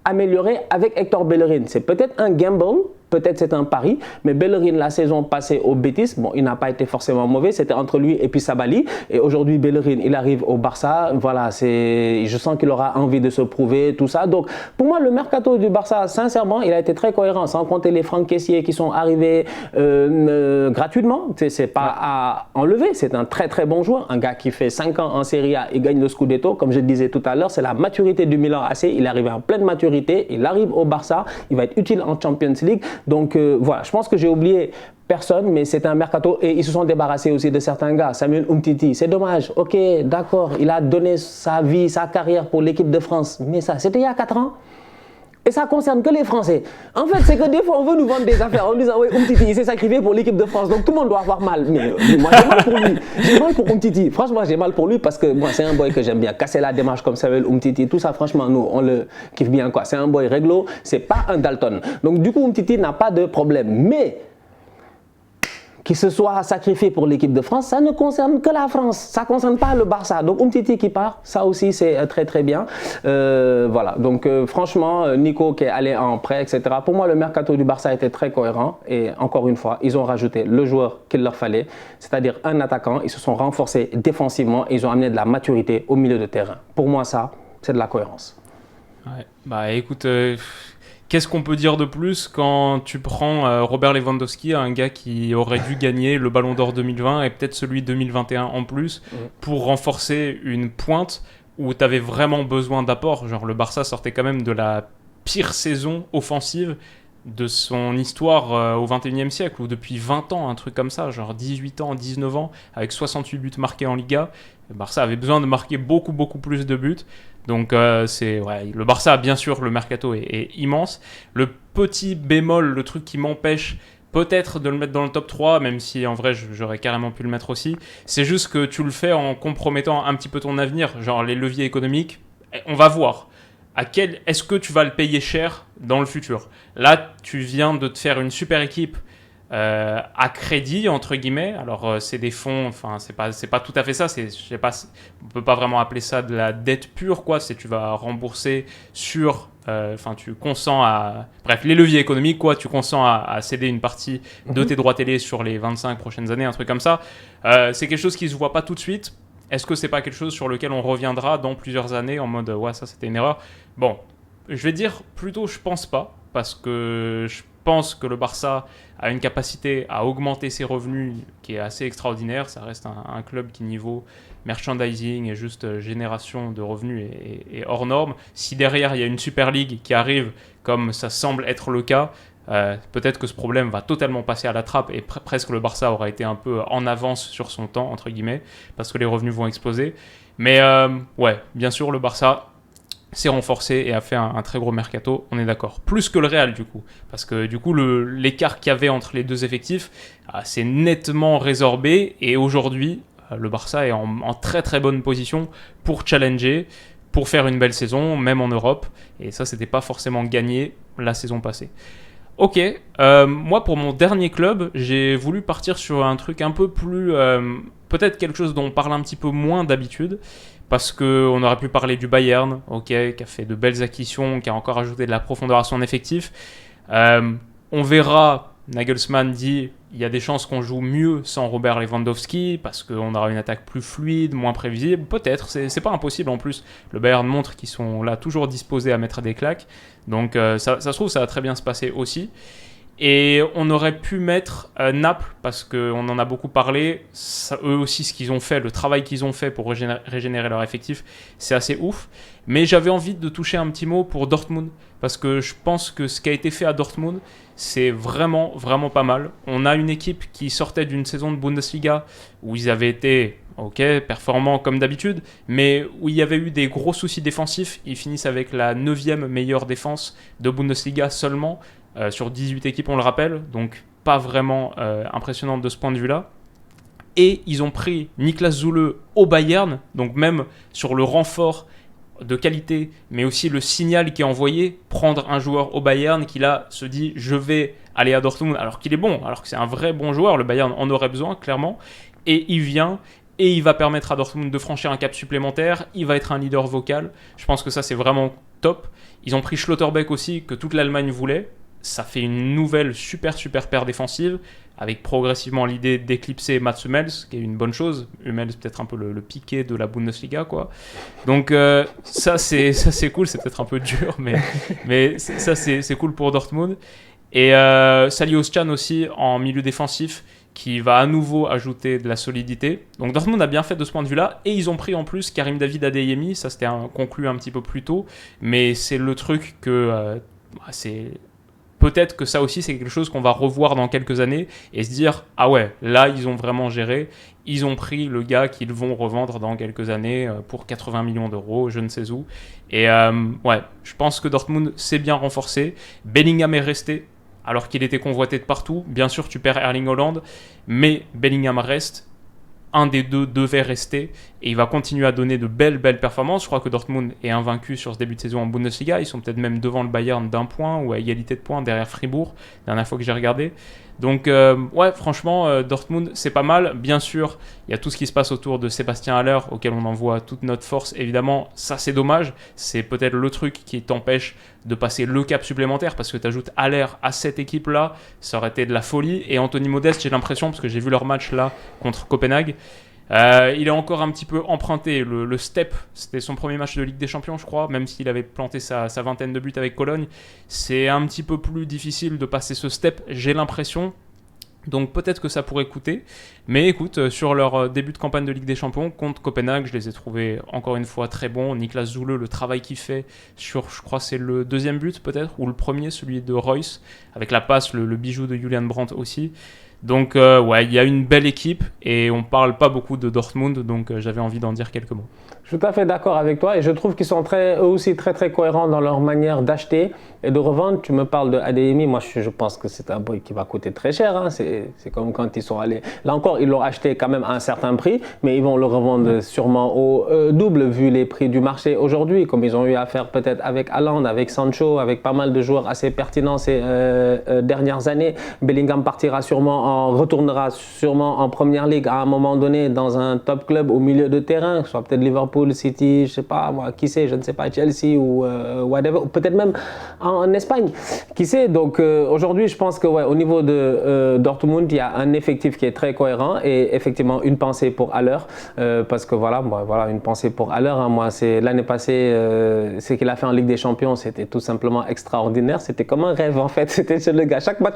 améliorés avec Hector Bellerin. C'est peut-être un gamble, peut-être c'est un pari, mais Bellerin la saison passée au Betis, bon, il n'a pas été forcément mauvais, c'était entre lui et puis Sabali, et aujourd'hui Bellerin, il arrive au Barça, voilà, je sens qu'il aura envie de se prouver, tout ça. Donc pour moi, le mercato du Barça, sincèrement, il a été très cohérent, sans compter les francs caissiers qui sont arrivés gratuitement, c'est pas à enlever, c'est un très très bon joueur, un gars qui fait 5 ans en Serie A, il gagne le Scudetto, comme je le disais tout à l'heure, c'est la maturité du Milan AC, il est arrivé en pleine maturité, il arrive au Barça, il va être utile en Champions League. Donc voilà, je pense que j'ai oublié personne, mais c'est un mercato et ils se sont débarrassés aussi de certains gars. Samuel Umtiti, c'est dommage, ok, d'accord, il a donné sa vie, sa carrière pour l'équipe de France, mais ça, c'était il y a 4 ans. Et ça concerne que les Français. En fait, c'est que des fois, on veut nous vendre des affaires en disant, oui, Umtiti, il s'est sacrifié pour l'équipe de France, donc tout le monde doit avoir mal. Mais moi, j'ai mal pour lui. J'ai mal pour Umtiti. Franchement, j'ai mal pour lui parce que moi, c'est un boy que j'aime bien. Casser la démarche comme Samuel Umtiti, tout ça, franchement, nous, on le kiffe bien, quoi. C'est un boy réglo, c'est pas un Dalton. Donc, du coup, Umtiti n'a pas de problème. Mais qu'il se soit sacrifié pour l'équipe de France, ça ne concerne que la France, ça ne concerne pas le Barça. Donc Umtiti qui part, ça aussi c'est très très bien. Voilà, donc franchement, Nico qui est allé en prêt, etc. Pour moi, le mercato du Barça était très cohérent et encore une fois, ils ont rajouté le joueur qu'il leur fallait, c'est-à-dire un attaquant. Ils se sont renforcés défensivement et ils ont amené de la maturité au milieu de terrain. Pour moi, ça, c'est de la cohérence. Ouais. Bah écoute... Qu'est-ce qu'on peut dire de plus quand tu prends Robert Lewandowski, un gars qui aurait dû gagner le Ballon d'Or 2020 et peut-être celui 2021 en plus, pour renforcer une pointe où tu avais vraiment besoin d'apport. Genre le Barça sortait quand même de la pire saison offensive de son histoire au 21e siècle, ou depuis 20 ans, un truc comme ça, genre 18 ans, 19 ans, avec 68 buts marqués en Liga. Le Barça avait besoin de marquer beaucoup plus de buts. Donc le Barça, bien sûr, le mercato est immense. Le petit bémol, le truc qui m'empêche peut-être de le mettre dans le top 3, même si en vrai j'aurais carrément pu le mettre aussi, c'est juste que tu le fais en compromettant un petit peu ton avenir, genre les leviers économiques. On va voir. Est-ce que tu vas le payer cher dans le futur? Là, tu viens de te faire une super équipe à crédit, entre guillemets. Alors, c'est des fonds, enfin, c'est pas tout à fait ça. On peut pas vraiment appeler ça de la dette pure, quoi. C'est tu vas rembourser sur... tu consens à... Bref, les leviers économiques, quoi. Tu consens à céder une partie de tes droits télé sur les 25 prochaines années, un truc comme ça. C'est quelque chose qui se voit pas tout de suite. Est-ce que c'est pas quelque chose sur lequel on reviendra dans plusieurs années en mode ouais, ça c'était une erreur? Bon, je vais dire plutôt je pense pas, parce que je pense que le Barça a une capacité à augmenter ses revenus qui est assez extraordinaire. Ça reste un club qui, niveau merchandising et juste génération de revenus, est hors norme. Si derrière il y a une Super League qui arrive, comme ça semble être le cas, peut-être que ce problème va totalement passer à la trappe et presque le Barça aura été un peu en avance sur son temps, entre guillemets, parce que les revenus vont exploser. Mais ouais, bien sûr, le Barça s'est renforcé et a fait un très gros mercato, on est d'accord. Plus que le Real, du coup. Parce que, du coup, l'écart qu'il y avait entre les deux effectifs s'est nettement résorbé. Et aujourd'hui, le Barça est en très très bonne position pour challenger, pour faire une belle saison, même en Europe. Et ça, c'était pas forcément gagné la saison passée. Ok, moi pour mon dernier club, j'ai voulu partir sur un truc un peu plus... peut-être quelque chose dont on parle un petit peu moins d'habitude, parce qu'on aurait pu parler du Bayern, ok, qui a fait de belles acquisitions, qui a encore ajouté de la profondeur à son effectif. On verra, Nagelsmann dit, il y a des chances qu'on joue mieux sans Robert Lewandowski, parce qu'on aura une attaque plus fluide, moins prévisible. Peut-être, c'est pas impossible en plus. Le Bayern montre qu'ils sont là toujours disposés à mettre des claques. Donc ça se trouve, ça va très bien se passer aussi. Et on aurait pu mettre Naples, parce qu'on en a beaucoup parlé. Eux aussi, ce qu'ils ont fait, le travail qu'ils ont fait pour régénérer leur effectif, c'est assez ouf. Mais j'avais envie de toucher un petit mot pour Dortmund, parce que je pense que ce qui a été fait à Dortmund, c'est vraiment, vraiment pas mal. On a une équipe qui sortait d'une saison de Bundesliga où ils avaient été performants comme d'habitude, mais où il y avait eu des gros soucis défensifs. Ils finissent avec la 9e meilleure défense de Bundesliga seulement, sur 18 équipes, on le rappelle, donc pas vraiment impressionnante de ce point de vue-là. Et ils ont pris Niklas Süle au Bayern, donc même sur le renfort de qualité, mais aussi le signal qui est envoyé, prendre un joueur au Bayern qui là se dit je vais aller à Dortmund alors qu'il est bon, alors que c'est un vrai bon joueur, le Bayern en aurait besoin clairement, et il vient et il va permettre à Dortmund de franchir un cap supplémentaire, il va être un leader vocal, je pense que ça c'est vraiment top. Ils ont pris Schlotterbeck aussi, que toute l'Allemagne voulait. Ça fait une nouvelle super paire défensive, avec progressivement l'idée d'éclipser Mats Hummels, qui est une bonne chose. Hummels, peut-être un peu le Piqué de la Bundesliga, quoi. Donc ça c'est cool, c'est peut-être un peu dur, mais ça c'est cool pour Dortmund. Et Salihamidzic aussi en milieu défensif, qui va à nouveau ajouter de la solidité. Donc Dortmund a bien fait de ce point de vue-là, et ils ont pris en plus Karim David Adeyemi, ça c'était conclu un petit peu plus tôt, mais c'est le truc que c'est peut-être que ça aussi, c'est quelque chose qu'on va revoir dans quelques années et se dire « Ah ouais, là, ils ont vraiment géré. Ils ont pris le gars qu'ils vont revendre dans quelques années pour 80 millions d'euros, je ne sais où. » Et ouais, je pense que Dortmund s'est bien renforcé. Bellingham est resté alors qu'il était convoité de partout. Bien sûr, tu perds Erling Haaland, mais Bellingham reste. Un des deux devait rester et il va continuer à donner de belles performances. Je crois que Dortmund est invaincu sur ce début de saison en Bundesliga. Ils sont peut-être même devant le Bayern d'1 point ou à égalité de points derrière Fribourg, la dernière fois que j'ai regardé. Donc ouais, franchement, Dortmund, c'est pas mal. Bien sûr, il y a tout ce qui se passe autour de Sébastien Haller, auquel on envoie toute notre force. Évidemment, ça c'est dommage. C'est peut-être le truc qui t'empêche de passer le cap supplémentaire parce que tu ajoutes Haller à cette équipe-là. Ça aurait été de la folie. Et Anthony Modeste, j'ai l'impression, parce que j'ai vu leur match là contre Copenhague, il est encore un petit peu emprunté. Le step, c'était son premier match de Ligue des Champions, je crois, même s'il avait planté sa vingtaine de buts avec Cologne. C'est un petit peu plus difficile de passer ce step, j'ai l'impression. Donc peut-être que ça pourrait coûter. Mais écoute, sur leur début de campagne de Ligue des Champions contre Copenhague, je les ai trouvés encore une fois très bons. Niklas Süle, le travail qu'il fait sur, je crois c'est le deuxième but peut-être, ou le premier, celui de Reus, avec la passe, le bijou de Julian Brandt aussi. Donc ouais, il y a une belle équipe et on parle pas beaucoup de Dortmund, donc j'avais envie d'en dire quelques mots. Je suis tout à fait d'accord avec toi et je trouve qu'ils sont eux aussi très cohérents dans leur manière d'acheter et de revendre. Tu me parles de Adeyemi, moi je pense que c'est un boy qui va coûter très cher. Hein. C'est comme quand ils sont allés. Là encore, ils l'ont acheté quand même à un certain prix, mais ils vont le revendre sûrement au double vu les prix du marché aujourd'hui, comme ils ont eu à faire peut-être avec Haaland, avec Sancho, avec pas mal de joueurs assez pertinents ces dernières années. Bellingham retournera sûrement en première ligue à un moment donné dans un top club au milieu de terrain, soit peut-être Liverpool, City, je sais pas moi, qui sait, je ne sais pas, Chelsea ou whatever, ou peut-être même en Espagne, qui sait. Donc aujourd'hui, je pense que ouais, au niveau de Dortmund, il y a un effectif qui est très cohérent et effectivement une pensée pour Haller, parce que voilà, une pensée pour Haller. Hein, moi, c'est l'année passée, ce qu'il a fait en Ligue des Champions, c'était tout simplement extraordinaire. C'était comme un rêve en fait. C'était chez le gars. Chaque match,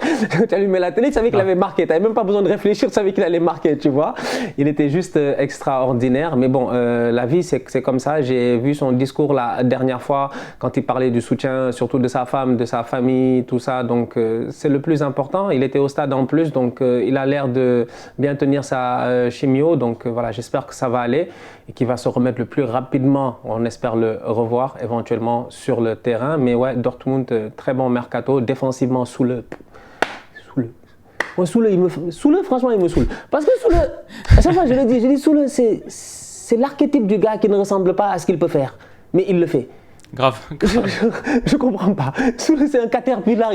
tu allumais la télé, tu savais qu'il avait marqué. Tu n'avais même pas besoin de réfléchir, tu savais qu'il allait marquer, tu vois. Il était juste extraordinaire. Mais bon, la vie, c'est comme ça. J'ai vu son discours la dernière fois quand il parlait du soutien, surtout de sa femme, de sa famille, tout ça. Donc, c'est le plus important. Il était au stade en plus, donc il a l'air de bien tenir sa chimio. Donc, voilà, j'espère que ça va aller et qu'il va se remettre le plus rapidement. On espère le revoir éventuellement sur le terrain. Mais ouais, Dortmund, très bon mercato. Défensivement, Süle, franchement, il me saoule. Parce que Süle, à chaque fois, je le dis, Süle, c'est l'archétype du gars qui ne ressemble pas à ce qu'il peut faire. Mais il le fait. Grave. Je comprends pas. Süle, c'est un caterpillar.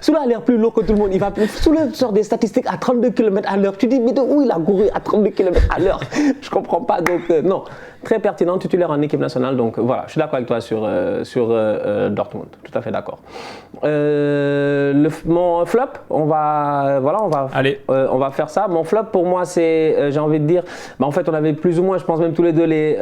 Süle a l'air plus lourd que tout le monde. Süle sort des statistiques à 32 km à l'heure. Tu dis, mais de où il a couru à 32 km à l'heure? Je comprends pas. Donc, non. Très pertinent, titulaire en équipe nationale. Donc, voilà, je suis d'accord avec toi sur Dortmund. Tout à fait d'accord. Mon flop, on va faire ça. Mon flop, pour moi, c'est, j'ai envie de dire, en fait, on avait plus ou moins, je pense même tous les deux, les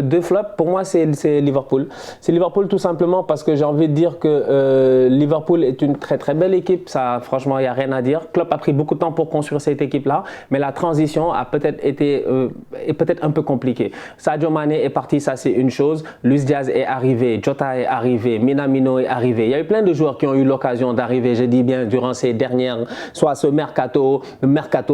deux flops. Pour moi, c'est Liverpool. C'est Liverpool tout simplement parce que j'ai envie de dire que Liverpool est une très belle équipe. Ça, franchement, il n'y a rien à dire. Klopp a pris beaucoup de temps pour construire cette équipe-là, mais la transition a peut-être été est peut-être un peu compliquée. Sadio Mané est parti, ça c'est une chose. Luis Diaz est arrivé, Jota est arrivé, Minamino est arrivé. Il y a eu plein de joueurs qui ont eu l'occasion d'arriver, je dis bien, durant ces dernières, soit ce mercato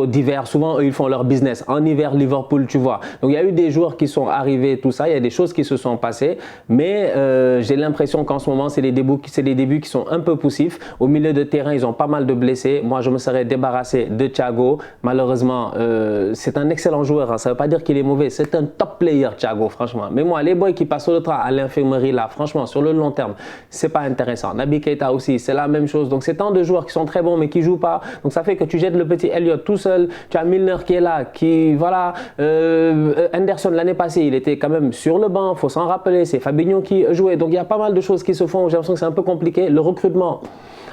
d'hiver. Souvent, eux, ils font leur business. En hiver, Liverpool, tu vois. Donc, il y a eu des joueurs qui sont arrivés, tout ça. Il y a des choses qui se sont passées. Mais j'ai l'impression qu'en ce moment, c'est des débuts qui sont un peu poussifs. Au milieu de terrain, ils ont pas mal de blessés. Moi, je me serais débarrassé de Thiago. Malheureusement, c'est un excellent joueur. Hein. Ça ne veut pas dire qu'il est mauvais. C'est un top player, Thiago, franchement. Mais moi, les boys qui passent le train à l'infirmerie, là, franchement, sur le long terme, c'est pas intéressant. Naby Keita aussi, c'est la même chose. Donc, c'est tant de joueurs qui sont très bons, mais qui jouent pas. Donc, ça fait que tu jettes le petit Elliott tout seul. Tu as Milner qui est là, qui, voilà. Henderson, l'année passée, il était quand même sur le banc. Il faut s'en rappeler. C'est Fabinho qui jouait. Donc, il y a pas mal de choses qui se font. J'ai l'impression que c'est un peu compliqué. Le recrutement.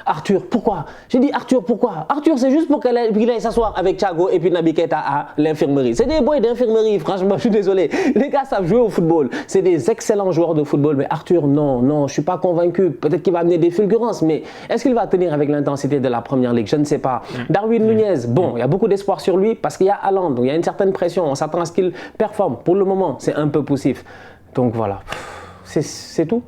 Arthur, pourquoi? J'ai dit Arthur, pourquoi? Arthur, c'est juste pour qu'il aille s'asseoir avec Thiago et puis Naby Keita à l'infirmerie. C'est des boys d'infirmerie, franchement, je suis désolé. Les gars savent jouer au football. C'est des excellents joueurs de football. Mais Arthur, non, je suis pas convaincu. Peut-être qu'il va amener des fulgurances, mais est-ce qu'il va tenir avec l'intensité de la première ligue? Je ne sais pas. Darwin Nunez, bon, il y a beaucoup d'espoir sur lui parce qu'il y a Haaland, donc il y a une certaine pression. On s'attend à ce qu'il performe. Pour le moment, c'est un peu poussif. Donc voilà, c'est tout.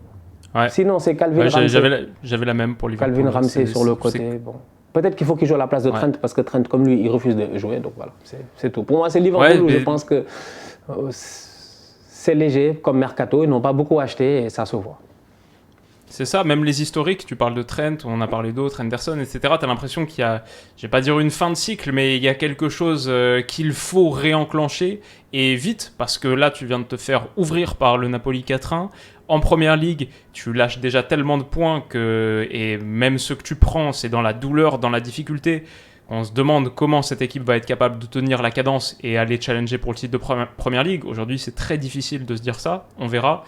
Ouais. Sinon, c'est Calvin Ramsey. J'avais la même pour Liverpool. Calvin Ramsey sur le côté. Bon. Peut-être qu'il faut qu'il joue à la place de Trent, parce que Trent, comme lui, il refuse de jouer. Donc voilà, c'est tout. Pour moi, c'est Liverpool où je pense que c'est léger comme mercato. Ils n'ont pas beaucoup acheté et ça se voit. C'est ça, même les historiques, tu parles de Trent, on a parlé d'autres, Henderson, etc. Tu as l'impression qu'il y a, je vais pas dire une fin de cycle, mais il y a quelque chose qu'il faut réenclencher, et vite, parce que là, tu viens de te faire ouvrir par le Napoli 4-1. En première ligue, tu lâches déjà tellement de points et même ceux que tu prends, c'est dans la douleur, dans la difficulté. On se demande comment cette équipe va être capable de tenir la cadence et aller challenger pour le titre de première ligue. Aujourd'hui, c'est très difficile de se dire ça, on verra.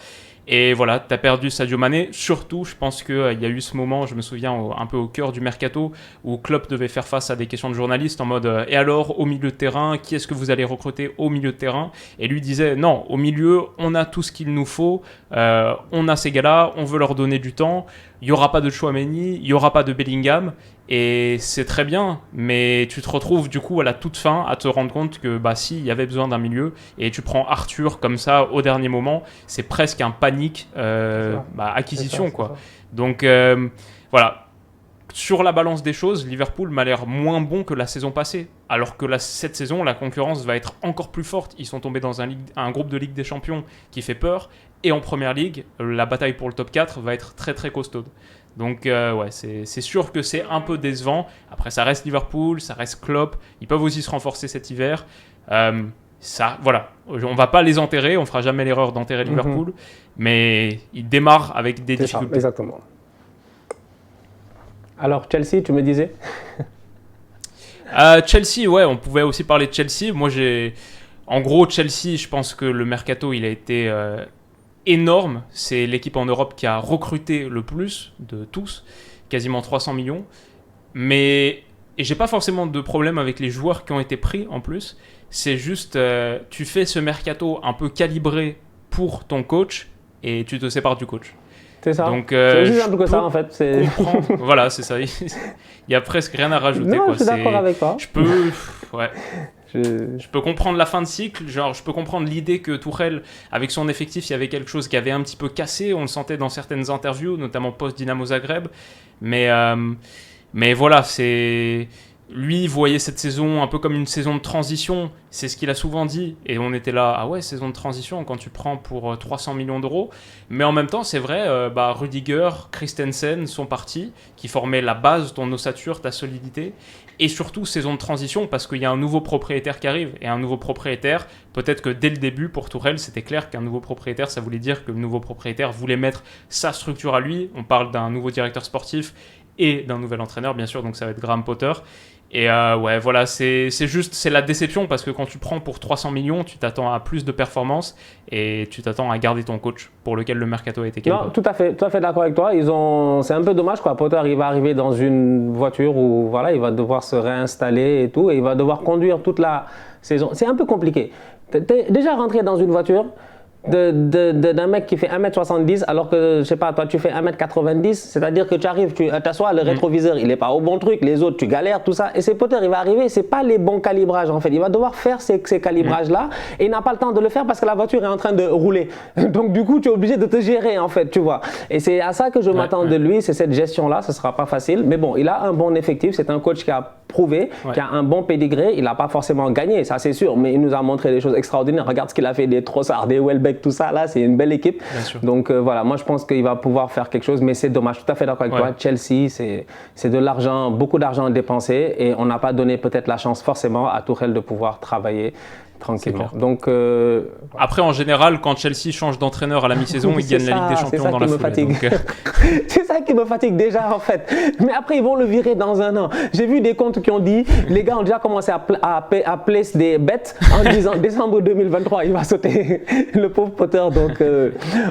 Et voilà, tu as perdu Sadio Mané. Surtout, je pense qu'il y a eu ce moment, je me souviens, un peu au cœur du mercato, où Klopp devait faire face à des questions de journalistes en mode « Et alors, au milieu de terrain, qui est-ce que vous allez recruter au milieu de terrain ?» Et lui disait « Non, au milieu, on a tout ce qu'il nous faut, on a ces gars-là, on veut leur donner du temps, il n'y aura pas de Chouameni, il n'y aura pas de Bellingham. » Et c'est très bien, mais tu te retrouves du coup à la toute fin à te rendre compte que si, il y avait besoin d'un milieu, et tu prends Arthur comme ça au dernier moment, c'est presque un panique acquisition, quoi. Donc voilà, sur la balance des choses, Liverpool m'a l'air moins bon que la saison passée, alors que cette saison, la concurrence va être encore plus forte. Ils sont tombés dans un groupe de Ligue des Champions qui fait peur, et en Première Ligue, la bataille pour le top 4 va être très très costaude. Donc ouais, c'est sûr que c'est un peu décevant. Après, ça reste Liverpool, ça reste Klopp. Ils peuvent aussi se renforcer cet hiver. Voilà, on va pas les enterrer, on fera jamais l'erreur d'enterrer Liverpool, mais ils démarrent avec des difficultés. Ça, exactement. Alors Chelsea, tu me disais Chelsea, ouais, on pouvait aussi parler de Chelsea. Moi, en gros, Chelsea, je pense que le mercato, il a été énorme. C'est l'équipe en Europe qui a recruté le plus de tous, quasiment 300 millions. Et j'ai pas forcément de problème avec les joueurs qui ont été pris en plus. C'est juste, tu fais ce mercato un peu calibré pour ton coach et tu te sépares du coach. C'est ça. Donc, c'est aussi simple que ça en fait. Voilà, c'est ça. Il y a presque rien à rajouter. Non, je suis d'accord avec toi. Je peux comprendre la fin de cycle, genre je peux comprendre l'idée que Tuchel, avec son effectif, il y avait quelque chose qui avait un petit peu cassé, on le sentait dans certaines interviews, notamment post-Dynamo Zagreb, mais voilà, lui voyait cette saison un peu comme une saison de transition, c'est ce qu'il a souvent dit, et on était là, ah ouais, saison de transition quand tu prends pour 300 millions d'euros, mais en même temps c'est vrai, Rudiger, Christensen sont partis, qui formaient la base, ton ossature, ta solidité, et surtout saison de transition parce qu'il y a un nouveau propriétaire qui arrive, et un nouveau propriétaire, peut-être que dès le début pour Tuchel c'était clair qu'un nouveau propriétaire, ça voulait dire que le nouveau propriétaire voulait mettre sa structure à lui, on parle d'un nouveau directeur sportif et d'un nouvel entraîneur bien sûr, donc ça va être Graham Potter. Et ouais, voilà, c'est la déception parce que quand tu prends pour 300 millions, tu t'attends à plus de performances et tu t'attends à garder ton coach pour lequel le mercato a été calibré. Non, tout à fait d'accord avec toi. C'est un peu dommage quoi. Potter, il va arriver dans une voiture où voilà, il va devoir se réinstaller et tout, et il va devoir conduire toute la saison. C'est un peu compliqué. T'es déjà rentré dans une voiture d'un mec qui fait 1m70 alors que, je sais pas, toi tu fais 1m90, c'est-à-dire que tu arrives, tu t'assois, le rétroviseur il est pas au bon truc, les autres tu galères, tout ça, et c'est Potter, il va arriver, c'est pas les bons calibrages en fait, il va devoir faire ces calibrages là et il n'a pas le temps de le faire parce que la voiture est en train de rouler, donc du coup tu es obligé de te gérer en fait, tu vois, et c'est à ça que je m'attends de lui, c'est cette gestion là, ce sera pas facile, mais bon, il a un bon effectif, c'est un coach qui a prouvé, qui a un bon pédigré, il n'a pas forcément gagné, ça c'est sûr, mais il nous a montré des choses extraordinaires, regarde ce qu'il a fait, des Trossard, des Welbeck, tout ça là, c'est une belle équipe. Donc voilà, moi je pense qu'il va pouvoir faire quelque chose, mais c'est dommage, tout à fait d'accord avec toi. Chelsea, c'est de l'argent, beaucoup d'argent dépensé et on n'a pas donné peut-être la chance forcément à Tuchel de pouvoir travailler tranquillement. Donc après, en général, quand Chelsea change d'entraîneur à la mi-saison, ils gagnent la Ligue des Champions dans la foulée. C'est ça qui me fatigue déjà en fait. Mais après, ils vont le virer dans un an. J'ai vu des comptes qui ont dit, les gars ont déjà commencé à place des bêtes en disant décembre 2023, il va sauter le pauvre Potter. Donc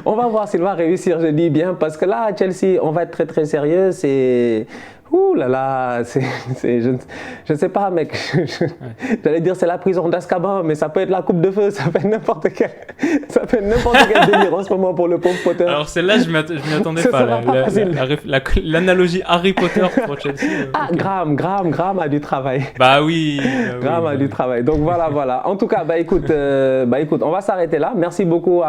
on va voir s'il va réussir, je dis bien, parce que là, à Chelsea, on va être très très sérieux. Ouh là là, je ne sais pas, mec. J'allais dire c'est la prison d'Azkaban, mais ça peut être la coupe de feu, ça peut être n'importe quel délire en ce moment pour le pauvre Potter. Alors celle-là, je m'y attendais pas. L'analogie Harry Potter pour Chelsea. Ah, okay. Graham a du travail. Bah oui. Graham a du travail. Donc voilà. En tout cas, écoute, on va s'arrêter là. Merci beaucoup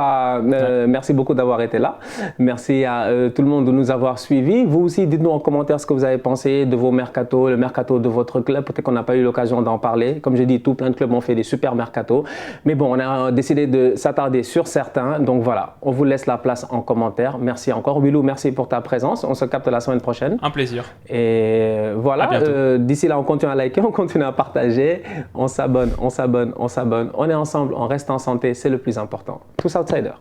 d'avoir été là. Merci à tout le monde de nous avoir suivis. Vous aussi, dites-nous en commentaire ce que vous avez pensé de vos mercatos, le mercato de votre club. Peut-être qu'on n'a pas eu l'occasion d'en parler. Comme je dis, plein de clubs ont fait des super mercatos. Mais bon, on a décidé de s'attarder sur certains. Donc voilà, on vous laisse la place en commentaire. Merci encore. Willou, merci pour ta présence. On se capte la semaine prochaine. Un plaisir. Et voilà, d'ici là, on continue à liker, on continue à partager. On s'abonne. On est ensemble, on reste en santé. C'est le plus important. Tous outsiders.